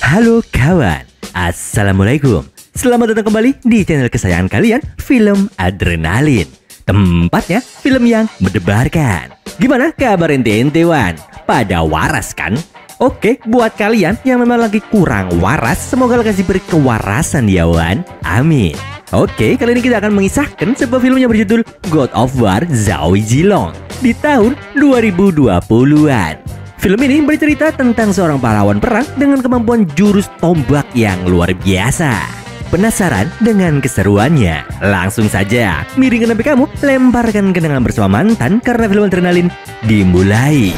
Halo kawan, Assalamualaikum. Selamat datang kembali di channel kesayangan kalian, Film Adrenalin. Tempatnya film yang mendebarkan. Gimana kabar ente Wan? Pada waras kan? Oke, buat kalian yang memang lagi kurang waras, semoga Allah kasih beri kewarasan ya Wan. Amin. Oke, kali ini kita akan mengisahkan sebuah film yang berjudul God of War Zhao Zilong di tahun 2020-an. Film ini bercerita tentang seorang pahlawan perang dengan kemampuan jurus tombak yang luar biasa. Penasaran dengan keseruannya? Langsung saja, miringkan HP kamu, lemparkan kenangan bersama mantan karena film adrenalin dimulai.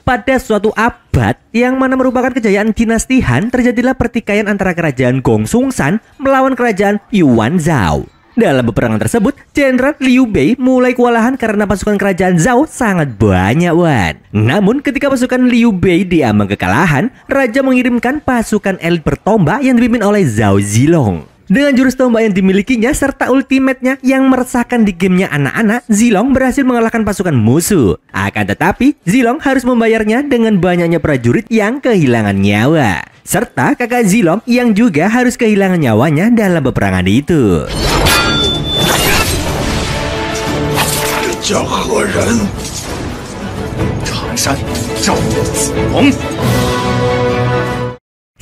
Pada suatu abad yang mana merupakan kejayaan dinasti Han, terjadilah pertikaian antara kerajaan Gongsun Shan melawan kerajaan Yuan Zhao. Dalam peperangan tersebut, Jenderal Liu Bei mulai kewalahan karena pasukan kerajaan Zhao sangat banyak Wan. Namun ketika pasukan Liu Bei diambang kekalahan, raja mengirimkan pasukan elit bertombak yang dipimpin oleh Zhao Zilong. Dengan jurus tombak yang dimilikinya serta ultimate-nya yang meresahkan di gamenya anak-anak, Zilong berhasil mengalahkan pasukan musuh. Akan tetapi, Zilong harus membayarnya dengan banyaknya prajurit yang kehilangan nyawa. Serta kakak Zilong yang juga harus kehilangan nyawanya dalam peperangan itu.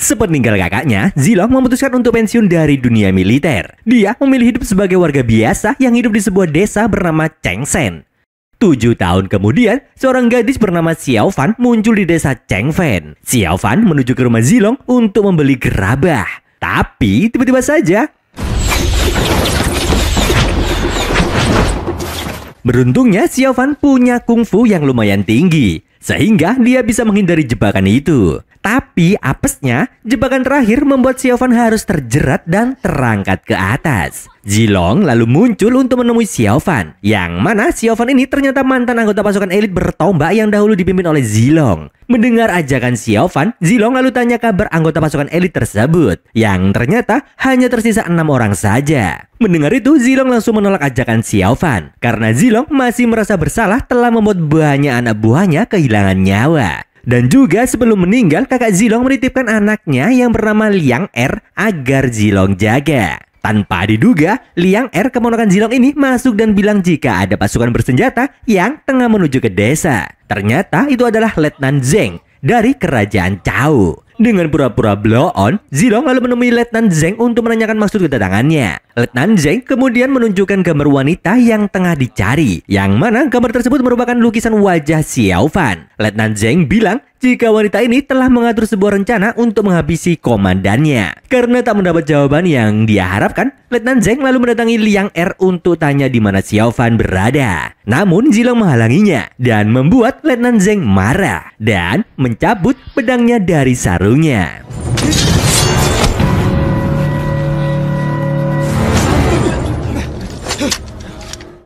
Sepeninggal kakaknya, Zilong memutuskan untuk pensiun dari dunia militer. Dia memilih hidup sebagai warga biasa yang hidup di sebuah desa bernama Chengsen. 7 tahun kemudian, seorang gadis bernama Xiao Fan muncul di desa Chengfen. Xiao Fan menuju ke rumah Zilong untuk membeli gerabah. Tapi tiba-tiba saja, beruntungnya Xiao Fan punya kungfu yang lumayan tinggi, sehingga dia bisa menghindari jebakan itu. Tapi apesnya, jebakan terakhir membuat Xiao Fan harus terjerat dan terangkat ke atas. Zilong lalu muncul untuk menemui Xiao Fan, yang mana Xiao Fan ini ternyata mantan anggota pasukan elit bertombak yang dahulu dipimpin oleh Zilong. Mendengar ajakan Xiao Fan, Zilong lalu tanya kabar anggota pasukan elit tersebut, yang ternyata hanya tersisa 6 orang saja. Mendengar itu, Zilong langsung menolak ajakan Xiao Fan, karena Zilong masih merasa bersalah telah membuat banyak anak buahnya kehilangan nyawa. Dan juga sebelum meninggal, kakak Zilong menitipkan anaknya yang bernama Liang Er agar Zilong jaga. Tanpa diduga, Liang Er keponakan Zilong ini masuk dan bilang jika ada pasukan bersenjata yang tengah menuju ke desa. Ternyata itu adalah Letnan Zeng dari kerajaan Cao. Dengan pura-pura blow on, Zilong lalu menemui Letnan Zeng untuk menanyakan maksud kedatangannya. Letnan Zeng kemudian menunjukkan gambar wanita yang tengah dicari, yang mana gambar tersebut merupakan lukisan wajah Xiao Fan. Letnan Zeng bilang jika wanita ini telah mengatur sebuah rencana untuk menghabisi komandannya. Karena tak mendapat jawaban yang dia harapkan, Letnan Zeng lalu mendatangi Liang Er untuk tanya di mana Xiao Fan berada. Namun Zilong menghalanginya dan membuat Letnan Zeng marah dan mencabut pedangnya dari sarungnya.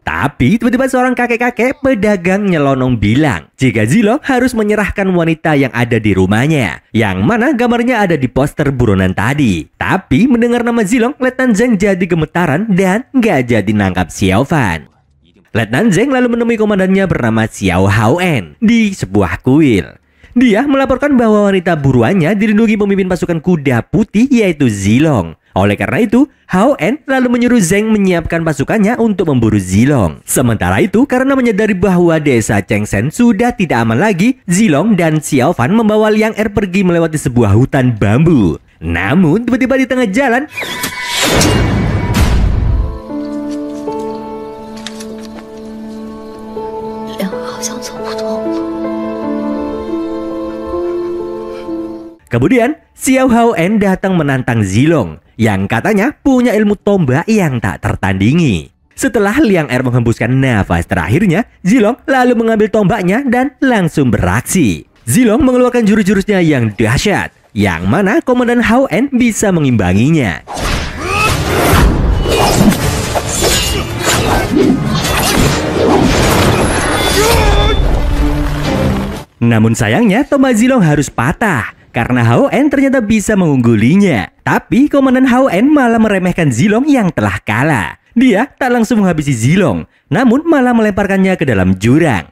Tapi tiba-tiba seorang kakek-kakek pedagang nyelonong bilang jika Zilong harus menyerahkan wanita yang ada di rumahnya, yang mana gambarnya ada di poster buronan tadi. Tapi mendengar nama Zilong, Letnan Zeng jadi gemetaran dan gak jadi nangkap Xiao Fan. Letnan Zeng lalu menemui komandannya bernama Xiao Haoen di sebuah kuil. Dia melaporkan bahwa wanita buruannya dilindungi pemimpin pasukan kuda putih yaitu Zilong. Oleh karena itu, Haoen lalu menyuruh Zeng menyiapkan pasukannya untuk memburu Zilong. Sementara itu, karena menyadari bahwa desa Chengsen sudah tidak aman lagi, Zilong dan Xiao Fan membawa Liang Er pergi melewati sebuah hutan bambu. Namun, tiba-tiba di tengah jalan, kemudian Xiao Haoen datang menantang Zilong, yang katanya punya ilmu tombak yang tak tertandingi. Setelah Liang Er menghembuskan nafas terakhirnya, Zilong lalu mengambil tombaknya dan langsung beraksi. Zilong mengeluarkan jurus-jurusnya yang dahsyat, yang mana komandan Haoen bisa mengimbanginya. Namun sayangnya tombak Zilong harus patah karena Hao En ternyata bisa mengunggulinya. Tapi Komandan Hao En malah meremehkan Zilong yang telah kalah. Dia tak langsung menghabisi Zilong, namun malah melemparkannya ke dalam jurang.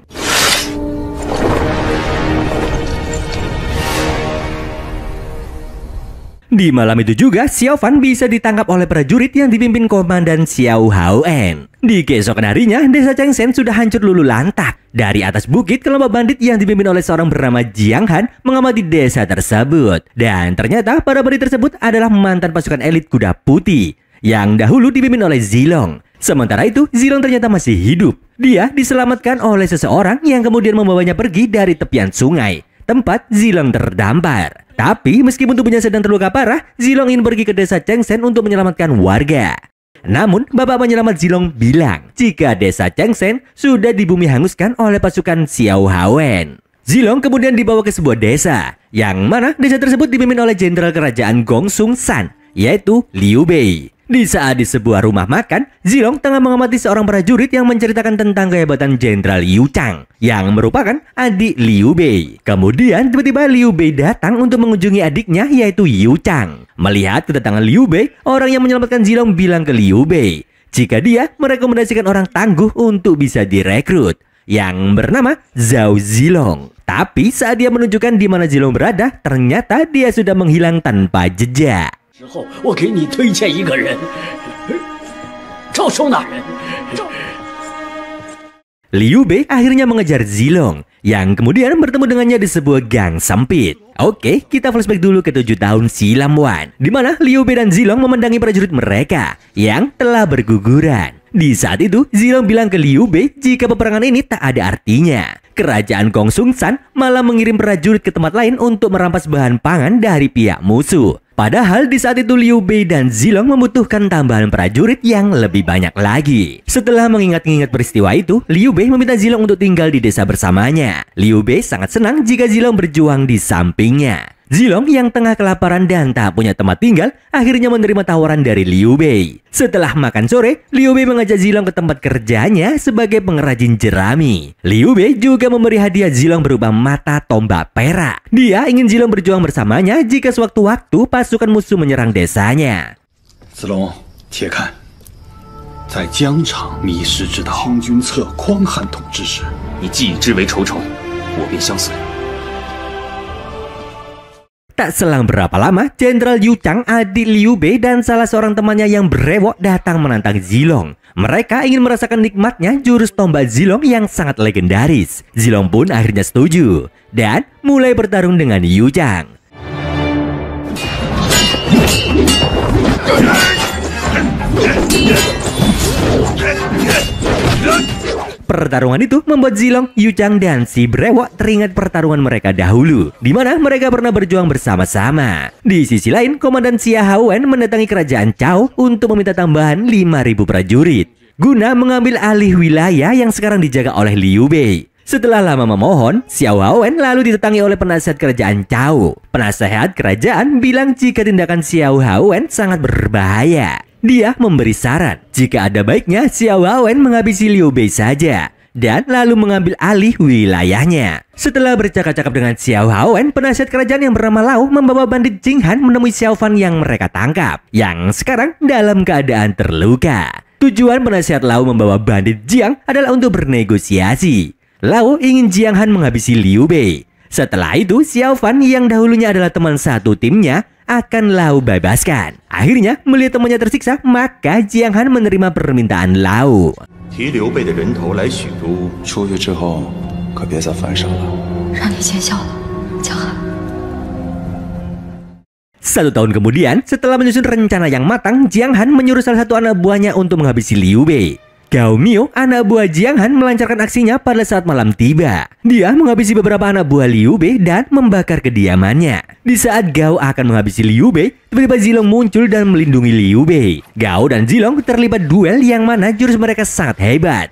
Di malam itu juga, Xiao Fan bisa ditangkap oleh prajurit yang dipimpin Komandan Xiao Hao En. Di keesokan harinya, desa Chengsen sudah hancur lulu lantak. Dari atas bukit, kelompok bandit yang dipimpin oleh seorang bernama Jiang Han mengamati desa tersebut. Dan ternyata para bandit tersebut adalah mantan pasukan elit kuda putih yang dahulu dipimpin oleh Zilong. Sementara itu, Zilong ternyata masih hidup. Dia diselamatkan oleh seseorang yang kemudian membawanya pergi dari tepian sungai, tempat Zilong terdampar. Tapi meskipun tubuhnya sedang terluka parah, Zilong ingin pergi ke desa Chengsen untuk menyelamatkan warga. Namun, bapak penyelamat Zilong bilang jika desa Chengsen sudah dibumi hanguskan oleh pasukan Xiao Hao En. Zilong kemudian dibawa ke sebuah desa, yang mana desa tersebut dipimpin oleh jenderal kerajaan Gongsung San, yaitu Liu Bei. Di saat di sebuah rumah makan, Zilong tengah mengamati seorang prajurit yang menceritakan tentang kehebatan Jenderal Liu Chang yang merupakan adik Liu Bei. Kemudian tiba-tiba Liu Bei datang untuk mengunjungi adiknya yaitu Liu Chang. Melihat kedatangan Liu Bei, orang yang menyelamatkan Zilong bilang ke Liu Bei jika dia merekomendasikan orang tangguh untuk bisa direkrut yang bernama Zhao Zilong. Tapi saat dia menunjukkan di mana Zilong berada, ternyata dia sudah menghilang tanpa jejak. Liu Bei akhirnya mengejar Zilong yang kemudian bertemu dengannya di sebuah gang sempit. Oke, kita flashback dulu ke 7 tahun silam Wan, di mana Liu Bei dan Zilong memendangi prajurit mereka yang telah berguguran. Di saat itu, Zilong bilang ke Liu Bei jika peperangan ini tak ada artinya. Kerajaan Gongsung San malah mengirim prajurit ke tempat lain untuk merampas bahan pangan dari pihak musuh. Padahal di saat itu Liu Bei dan Zilong membutuhkan tambahan prajurit yang lebih banyak lagi. Setelah mengingat-ingat peristiwa itu, Liu Bei meminta Zilong untuk tinggal di desa bersamanya. Liu Bei sangat senang jika Zilong berjuang di sampingnya. Zilong yang tengah kelaparan dan tak punya tempat tinggal akhirnya menerima tawaran dari Liu Bei. Setelah makan sore, Liu Bei mengajak Zilong ke tempat kerjanya sebagai pengrajin jerami. Liu Bei juga memberi hadiah Zilong berupa mata tombak perak. Dia ingin Zilong berjuang bersamanya jika sewaktu-waktu pasukan musuh menyerang desanya. Zilong, 且看，在疆场迷失之道，清君侧匡汉统之时，你既以之为仇仇，我便相随。 Tak selang berapa lama, Jenderal Liu Chang, adik Liu Bei dan salah seorang temannya yang berewok datang menantang Zilong. Mereka ingin merasakan nikmatnya jurus tombak Zilong yang sangat legendaris. Zilong pun akhirnya setuju dan mulai bertarung dengan Liu Chang. Pertarungan itu membuat Zilong, Liu Chang, dan si brewok teringat pertarungan mereka dahulu, di mana mereka pernah berjuang bersama-sama. Di sisi lain, Komandan Xiao Hao En mendatangi kerajaan Cao untuk meminta tambahan 5.000 prajurit, guna mengambil alih wilayah yang sekarang dijaga oleh Liu Bei. Setelah lama memohon, Xiao Hao En lalu didatangi oleh penasihat kerajaan Cao. Penasehat kerajaan bilang jika tindakan Xiao Hao En sangat berbahaya. Dia memberi saran jika ada baiknya Xiao Hao En menghabisi Liu Bei saja dan lalu mengambil alih wilayahnya. Setelah bercakap-cakap dengan Xiao Hao En, penasihat kerajaan yang bernama Lau membawa bandit Jing Han menemui Xiao Fan yang mereka tangkap, yang sekarang dalam keadaan terluka. Tujuan penasihat Lau membawa bandit Jiang adalah untuk bernegosiasi. Lau ingin Jiang Han menghabisi Liu Bei. Setelah itu, Xiao Fan yang dahulunya adalah teman satu timnya akan Lau bebaskan. Akhirnya, melihat temannya tersiksa, maka Jiang Han menerima permintaan Lau. 提刘备的人头来许都，出去之后可别再反手了。让你见笑了，江汉。 1 tahun kemudian, setelah menyusun rencana yang matang, Jiang Han menyuruh salah satu anak buahnya untuk menghabisi Liu Bei. Gao Miao, anak buah Jiang Han, melancarkan aksinya pada saat malam tiba. Dia menghabisi beberapa anak buah Liu Bei dan membakar kediamannya. Di saat Gao akan menghabisi Liu Bei, tiba-tiba Zilong muncul dan melindungi Liu Bei. Gao dan Zilong terlibat duel yang mana jurus mereka sangat hebat.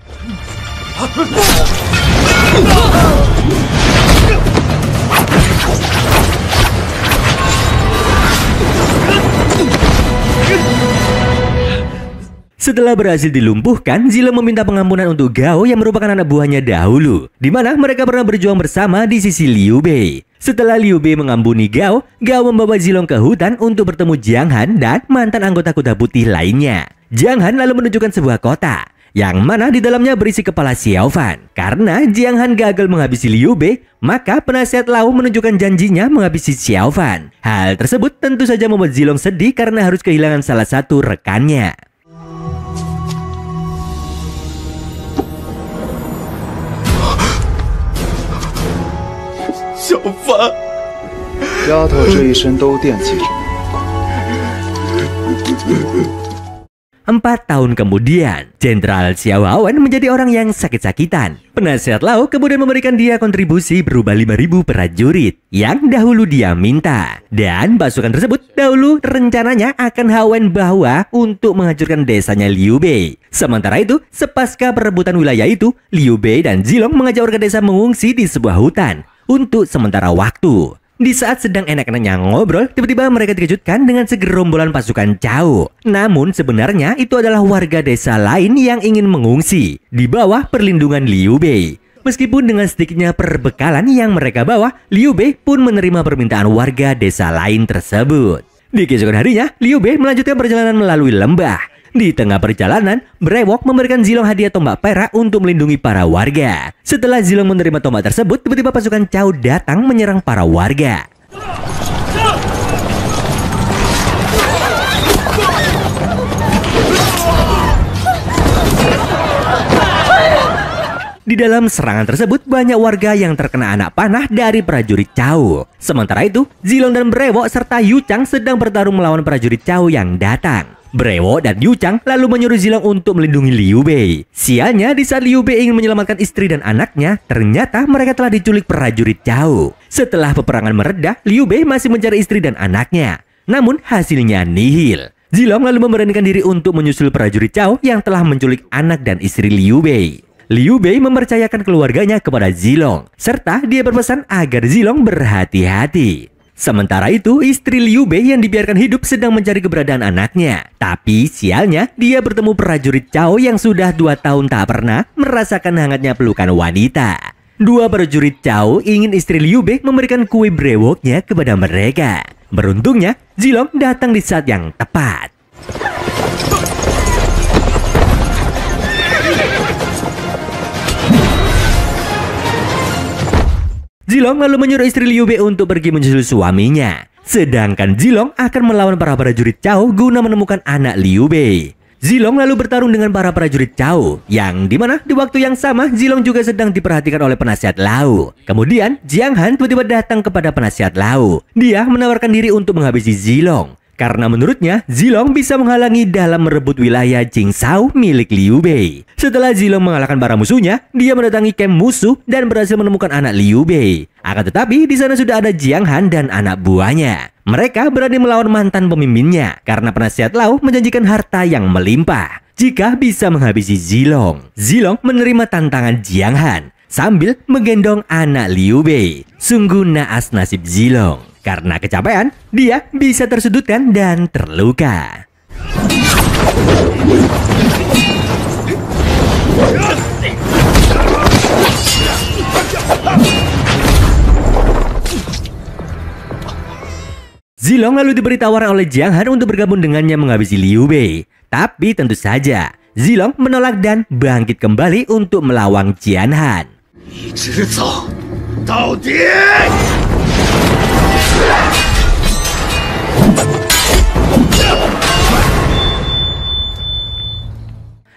Setelah berhasil dilumpuhkan, Zilong meminta pengampunan untuk Gao yang merupakan anak buahnya dahulu, di mana mereka pernah berjuang bersama di sisi Liu Bei. Setelah Liu Bei mengampuni Gao, Gao membawa Zilong ke hutan untuk bertemu Jiang Han dan mantan anggota kuda putih lainnya. Jiang Han lalu menunjukkan sebuah kota, yang mana di dalamnya berisi kepala Xiao Fan. Karena Jiang Han gagal menghabisi Liu Bei, maka penasihat Lao menunjukkan janjinya menghabisi Xiao Fan. Hal tersebut tentu saja membuat Zilong sedih karena harus kehilangan salah satu rekannya. 小凡，丫头这一生都惦记着你。 4 tahun kemudian, Jenderal Xiao Haowen menjadi orang yang sakit-sakitan. Penasihat Lao kemudian memberikan dia kontribusi berupa 5.000 prajurit yang dahulu dia minta. Dan pasukan tersebut dahulu rencananya akan Haowen bawa untuk menghancurkan desanya Liu Bei. Sementara itu, sepasca perebutan wilayah itu, Liu Bei dan Zilong mengajak warga desa mengungsi di sebuah hutan untuk sementara waktu. Di saat sedang enak-enaknya ngobrol, tiba-tiba mereka dikejutkan dengan segerombolan pasukan Cao. Namun sebenarnya itu adalah warga desa lain yang ingin mengungsi di bawah perlindungan Liu Bei. Meskipun dengan sedikitnya perbekalan yang mereka bawa, Liu Bei pun menerima permintaan warga desa lain tersebut. Di keesokan harinya, Liu Bei melanjutkan perjalanan melalui lembah. Di tengah perjalanan, Brewok memberikan Zilong hadiah tombak perak untuk melindungi para warga. Setelah Zilong menerima tombak tersebut, tiba-tiba pasukan Cao datang menyerang para warga. Di dalam serangan tersebut, banyak warga yang terkena anak panah dari prajurit Cao. Sementara itu, Zilong dan Brewok serta Yu Chang sedang bertarung melawan prajurit Cao yang datang. Brewok dan Yu Chang lalu menyuruh Zilong untuk melindungi Liu Bei. Sialnya, di saat Liu Bei ingin menyelamatkan istri dan anaknya, ternyata mereka telah diculik prajurit Cao. Setelah peperangan mereda, Liu Bei masih mencari istri dan anaknya. Namun hasilnya nihil. Zilong lalu memberanikan diri untuk menyusul prajurit Cao yang telah menculik anak dan istri Liu Bei. Liu Bei mempercayakan keluarganya kepada Zilong, serta dia berpesan agar Zilong berhati-hati. Sementara itu, istri Liu Bei yang dibiarkan hidup sedang mencari keberadaan anaknya. Tapi sialnya, dia bertemu prajurit Cao yang sudah 2 tahun tak pernah merasakan hangatnya pelukan wanita. 2 prajurit Cao ingin istri Liu Bei memberikan kue brewoknya kepada mereka. Beruntungnya, Zilong datang di saat yang tepat. Zilong lalu menyuruh istri Liu Bei untuk pergi menyusul suaminya. Sedangkan Zilong akan melawan para prajurit Cao guna menemukan anak Liu Bei. Zilong lalu bertarung dengan para prajurit Cao, yang dimana di waktu yang sama Zilong juga sedang diperhatikan oleh penasihat Lao. Kemudian Jiang Han tiba-tiba datang kepada penasihat Lao. Dia menawarkan diri untuk menghabisi Zilong, karena menurutnya Zilong bisa menghalangi dalam merebut wilayah Jingzhou milik Liu Bei. Setelah Zilong mengalahkan para musuhnya, dia mendatangi kamp musuh dan berhasil menemukan anak Liu Bei. Akan tetapi di sana sudah ada Jiang Han dan anak buahnya. Mereka berani melawan mantan pemimpinnya karena penasihat Lao menjanjikan harta yang melimpah jika bisa menghabisi Zilong. Zilong menerima tantangan Jiang Han sambil menggendong anak Liu Bei. Sungguh naas nasib Zilong. Karena kecapean, dia bisa tersudutkan dan terluka. Zilong lalu diberi tawaran oleh Jiang Han untuk bergabung dengannya menghabisi Liu Bei. Tapi tentu saja, Zilong menolak dan bangkit kembali untuk melawan Jiang Han.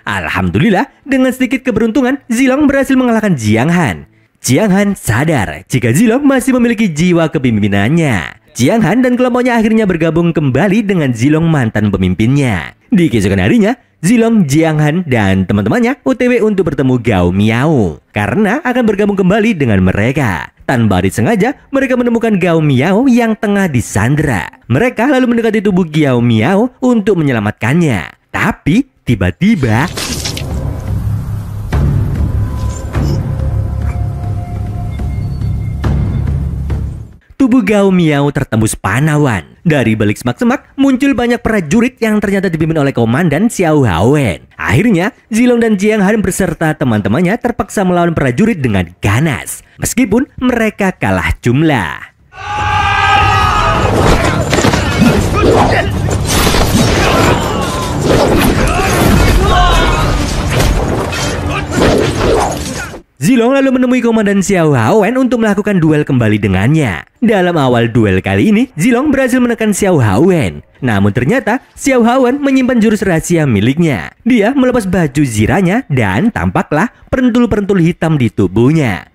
Alhamdulillah, dengan sedikit keberuntungan, Zilong berhasil mengalahkan Jiang Han. Jiang Han sadar jika Zilong masih memiliki jiwa kepemimpinannya. Jiang Han dan kelompoknya akhirnya bergabung kembali dengan Zilong mantan pemimpinnya. Di keesokan harinya, Zilong, Jiang Han, dan teman-temannya OTW untuk bertemu Gao Miao karena akan bergabung kembali dengan mereka. Tanpa disengaja, mereka menemukan Gao Miao yang tengah disandra. Mereka lalu mendekati tubuh Gao Miao untuk menyelamatkannya. Tapi tiba-tiba tubuh Gao Miao tertembus pahlawan. Dari balik semak-semak muncul banyak prajurit yang ternyata dipimpin oleh komandan Xiao Haowen. Akhirnya Zilong dan Jiang Han beserta teman-temannya terpaksa melawan prajurit dengan ganas, meskipun mereka kalah jumlah. Zilong lalu menemui komandan Xiao Haowen untuk melakukan duel kembali dengannya. Dalam awal duel kali ini, Zilong berhasil menekan Xiao Haowen. Namun ternyata Xiao Haowen menyimpan jurus rahasia miliknya. Dia melepas baju zirahnya dan tampaklah perentul-perentul hitam di tubuhnya.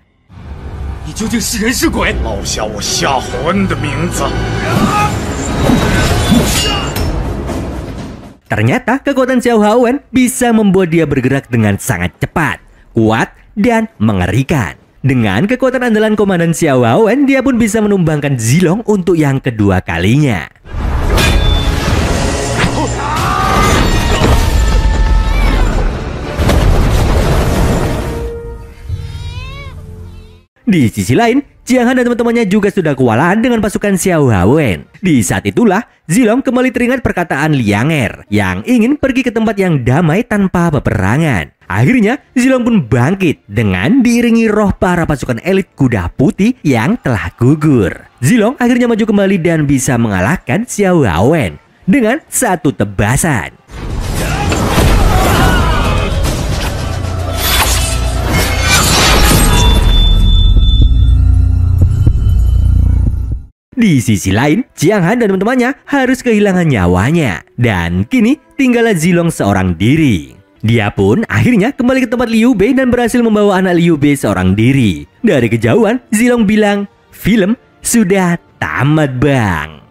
Ternyata kekuatan Xiao Haowen bisa membuat dia bergerak dengan sangat cepat, kuat, dan mengerikan. Dengan kekuatan andalan komandan Xiao Haowen, dia pun bisa menumbangkan Zilong untuk yang kedua kalinya. Di sisi lain, Jiang Han dan teman-temannya juga sudah kewalahan dengan pasukan Xiao Haowen. Di saat itulah, Zilong kembali teringat perkataan Liang Er yang ingin pergi ke tempat yang damai tanpa peperangan. Akhirnya, Zilong pun bangkit dengan diiringi roh para pasukan elit kuda putih yang telah gugur. Zilong akhirnya maju kembali dan bisa mengalahkan Xiao Haowen dengan satu tebasan. Di sisi lain, Jiang Han dan teman-temannya harus kehilangan nyawanya. Dan kini tinggallah Zilong seorang diri. Dia pun akhirnya kembali ke tempat Liu Bei dan berhasil membawa anak Liu Bei seorang diri. Dari kejauhan, Zilong bilang, film sudah tamat bang.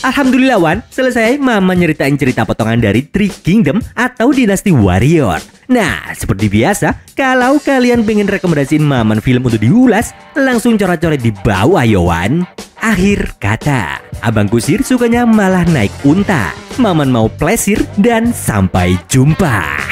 Alhamdulillah Wan, selesai Mama nyeritain cerita potongan dari Three Kingdom atau Dinasti Warrior. Nah, seperti biasa, kalau kalian pengen rekomendasiin Maman film untuk diulas, langsung coret-coret di bawah ya Wan. Akhir kata, Abang Kusir sukanya malah naik unta. Maman mau plesir dan sampai jumpa.